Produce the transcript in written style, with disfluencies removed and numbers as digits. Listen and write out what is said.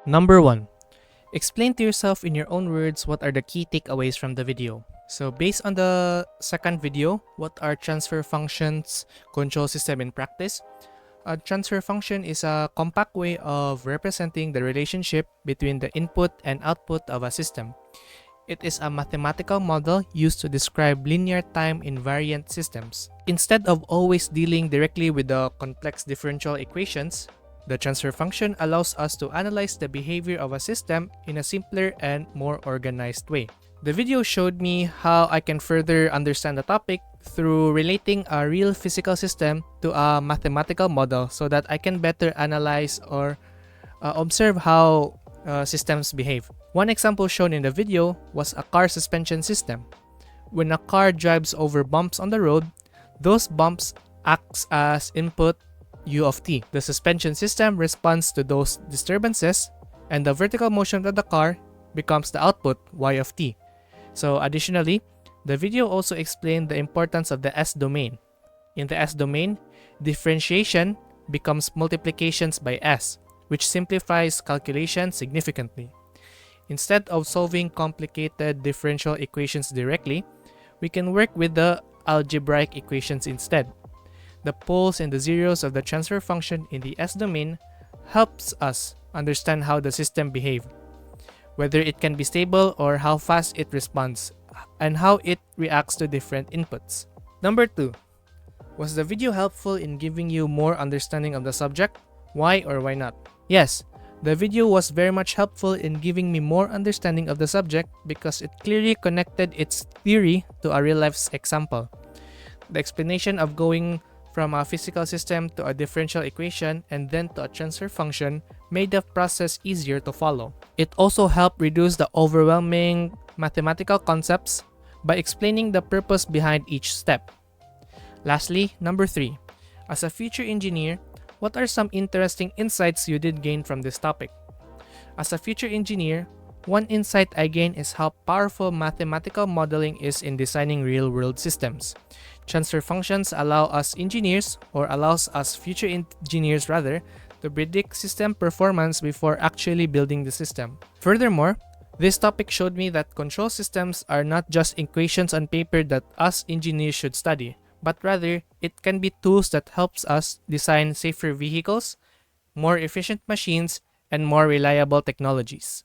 Number 1. Explain to yourself in your own words what are the key takeaways from the video. So based on the second video, what are transfer functions, control system in practice? A transfer function is a compact way of representing the relationship between the input and output of a system. It is a mathematical model used to describe linear time invariant systems. Instead of always dealing directly with the complex differential equations, the transfer function allows us to analyze the behavior of a system in a simpler and more organized way. The video showed me how I can further understand the topic through relating a real physical system to a mathematical model so that I can better analyze or observe how systems behave. One example shown in the video was a car suspension system. When a car drives over bumps on the road, those bumps acts as input u of t. The suspension system responds to those disturbances, and the vertical motion of the car becomes the output y of t. So additionally, the video also explained the importance of the S-domain. In the S-domain, differentiation becomes multiplications by S, which simplifies calculation significantly. Instead of solving complicated differential equations directly, we can work with the algebraic equations instead. The poles and the zeros of the transfer function in the S-domain helps us understand how the system behaves, whether it can be stable or how fast it responds, and how it reacts to different inputs. Number 2. Was the video helpful in giving you more understanding of the subject? Why or why not? Yes, the video was very much helpful in giving me more understanding of the subject because it clearly connected its theory to a real-life example. The explanation of going from a physical system to a differential equation and then to a transfer function made the process easier to follow. It also helped reduce the overwhelming mathematical concepts by explaining the purpose behind each step. Lastly, number 3. As a future engineer, what are some interesting insights you did gain from this topic? As a future engineer, one insight I gained is how powerful mathematical modeling is in designing real-world systems. Transfer functions allows us future engineers to predict system performance before actually building the system. Furthermore, this topic showed me that control systems are not just equations on paper that us engineers should study, but rather it can be tools that helps us design safer vehicles, more efficient machines, and more reliable technologies.